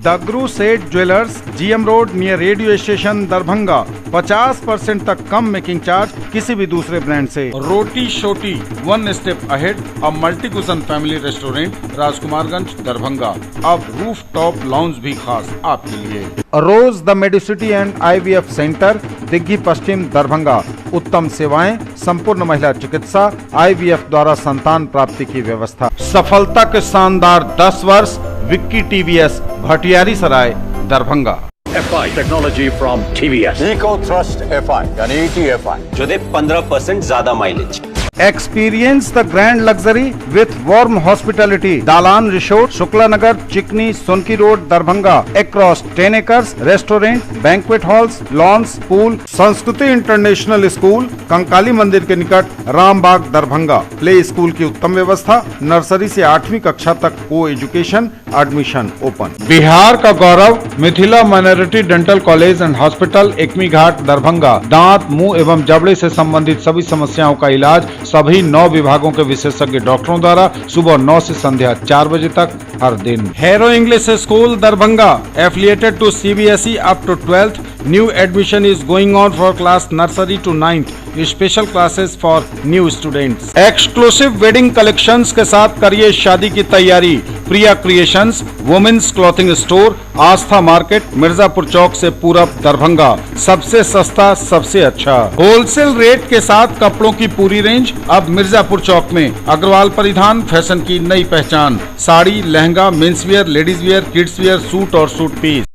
The गुरु सेठ jewellers, GM road near radio station Darbhanga. 50% तक कम making charge किसी भी दूसरे ब्रांड से। रोटी शोटी, वन स्टेप अहेड, अब multi cuisine family restaurant, Rajkumarganj Darbhanga. अब रूफ टॉप लाउंज भी खास आपके लिए। Rose the medicity and IVF centre, Digghi Paschim Darbhanga. उत्तम सेवाएं, संपूर्ण महिला चिकित्सा, IVF द्वारा संतान प्राप्ति की व्यवस्था। सफलता के शानदार 10 वर्ष। Vicky TVS, Bhatiyari Sarai Darbhanga. FI technology from TVS, eco thrust FI यानी ETFI जो दे 15% ज्यादा mileage. Experience the grand luxury with warm hospitality. Dalan Resort, Shukla Nagar, Chikni, Sonki Road, Darbhanga. Across 10 acres, restaurant, banquet halls, lawns, pool. संस्कृति international school, Kankali मंदिर के निकट, Rambagh Darbhanga. Play school की उत्तम व्यवस्था, नर्सरी से 8वीं कक्षा तक को एजुकेशन, एडमिशन ओपन। बिहार का गौरव, Mithila minority dental college and hospital, Ekmi Ghat Darbhanga. दांत, मुंह एवं जबड़े से संबंधित सभी समस्याओं का इलाज सभी 9 विभागों के विशेषज्ञ डॉक्टरों द्वारा सुबह 9 से संध्या 4 बजे तक हर दिन। Hero English school Darbhanga, affiliated to CBSE up to 12th। New admission is going on for class nursery to 9th। Special classes for new students. Exclusive wedding collections के साथ करिए शादी की तैयारी। Priya creations, women's clothing store, Astha market, Mirzapur Chowk से पूरब दरभंगा। सबसे सस्ता, सबसे अच्छा होलसेल रेट के साथ कपड़ों की पूरी रेंज अब मिर्जापुर चौक में। अग्रवाल परिधान, फैशन की नई पहचान। Sari, lehenga, men's wear, ladies wear, kids wear, suit और सूट पीस।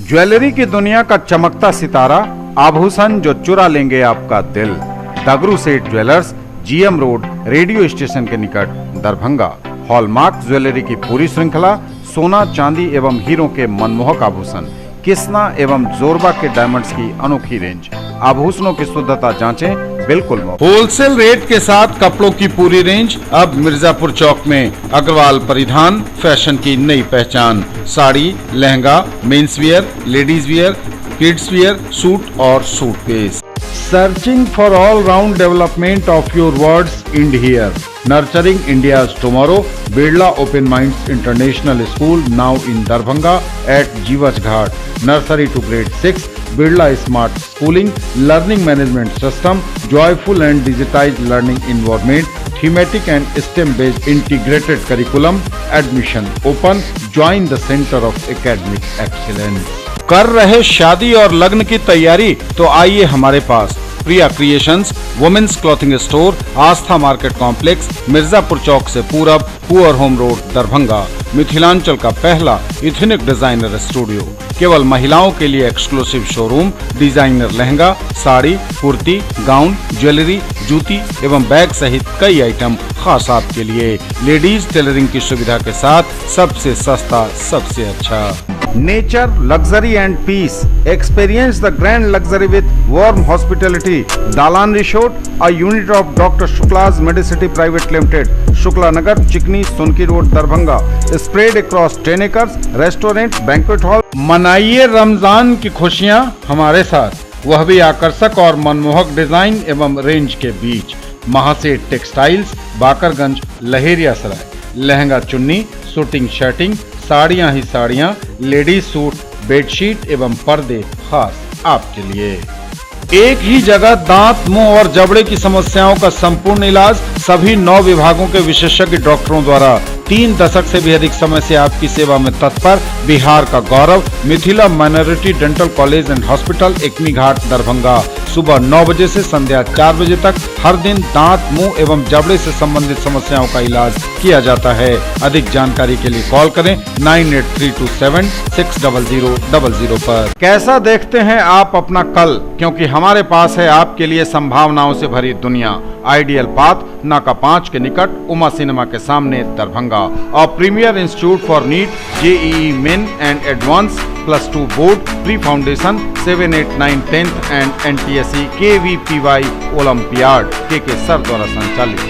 ज्वेलरी की दुनिया का चमकता सितारा, आभूषण जो चुरा लेंगे आपका दिल। दगरू सेठ jewellers, GM road, radio station के निकट, दरभंगा। हॉलमार्क ज्वेलरी की पूरी श्रृंखला, सोना, चांदी एवं हीरों के मनमोहक आभूषण, किस्ना एवं जोरबा के डायमंड्स की अनोखी रेंज। आभूषणों की शुद्धता जांचें, बिल्कुल मुफ्त। होलसेल रेट के साथ कपड़ों की पूरी रेंज अब मिर्जापुर चौक में। अग्रवाल परिधान, फैशन की नई पहचान। Sari, lehenga, men's wear, ladies wear, kids wear, suit और suit piece. Searching for all-round development of your words, end here. Nurturing India's tomorrow, Birla Open Minds International School now in Darbhanga at Jiwaj Ghat. Nursery to grade 6, Birla Smart Schooling, Learning Management System, joyful and digitized learning environment, thematic and STEM-based integrated curriculum. Admission open. Join the Center of Academic Excellence. कर रहे शादी और लग्न की तैयारी तो आइए हमारे पास। प्रिया creations, women's clothing store, Astha market complex, Mirzapur Chowk से पूरब, poor home road, Darbhanga. Mithilanchal का पहला इथनिक डिजाइनर स्टूडियो, केवल महिलाओं के लिए exclusive showroom, designer lehenga, sari, kurti, gown, jewellery, जूती एवं बैग सहित कई आइटम खास आपके लिए। लेडीज टेलरिंग की सुविधा के साथ सबसे सस्ता, सबसे अच्छा। Nature, luxury and peace, experience the grand luxury with warm hospitality. Dalan resort, a unit of doctor Shukla's medicity private limited, Shukla Nagar, Chikni, Sonki road, Darbhanga. Spread across 10 acres, restaurant, banquet hall. मनाइए रमजान की खुशियां हमारे साथ, वह भी आकर्षक और मनमोहक डिजाइन एवं रेंज के बीच। महासेठ टेक्सटाइल्स, बाकरगंज, लहेरिया सराय। लहंगा चुन्नी, शूटिंग शर्टिंग, साड़ियां ही साड़ियां, लेडीज सूट, बेडशीट एवं पर्दे खास आपके लिए। एक ही जगह दांत, मुंह और जबड़े की समस्याओं का संपूर्ण इलाज सभी 9 विभागों के विशेषज्ञ डॉक्टरों द्वारा। 3 दशक से भी अधिक समय से आपकी सेवा में तत्पर बिहार का गौरव, Mithila minority dental college and hospital, Ekmi Ghat, Darbhanga. सुबह 9 बजे से संध्या 4 बजे तक हर दिन दांत, मुंह एवं जबड़े से संबंधित समस्याओं का इलाज किया जाता है। अधिक जानकारी के लिए कॉल करें 9832760000 पर। कैसा देखते हैं आप अपना कल, क्योंकि हमारे पास है आपके लिए संभावनाओं से भरी दुनिया। आइडियल पाथ, नाका 5 के निकट, उमा सिनेमा के सामने, दरभंगा। और premier institute for NEET, JEE Main and advance, +2 board, pre foundation, 7, 8, 9, 10th and NTSE KVPY olympiad के सर द्वारा संचालित।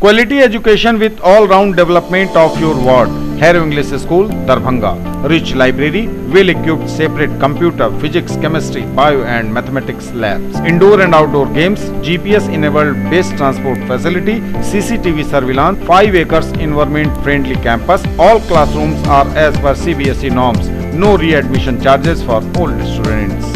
Quality education with all-round development of your ward. Harrow English School, Darbhanga. Rich library, well-equipped separate computer, physics, chemistry, bio and mathematics labs. Indoor and outdoor games, GPS-enabled base transport facility, CCTV surveillance, 5 acres environment-friendly campus. All classrooms are as per CBSE norms. No re-admission charges for old students.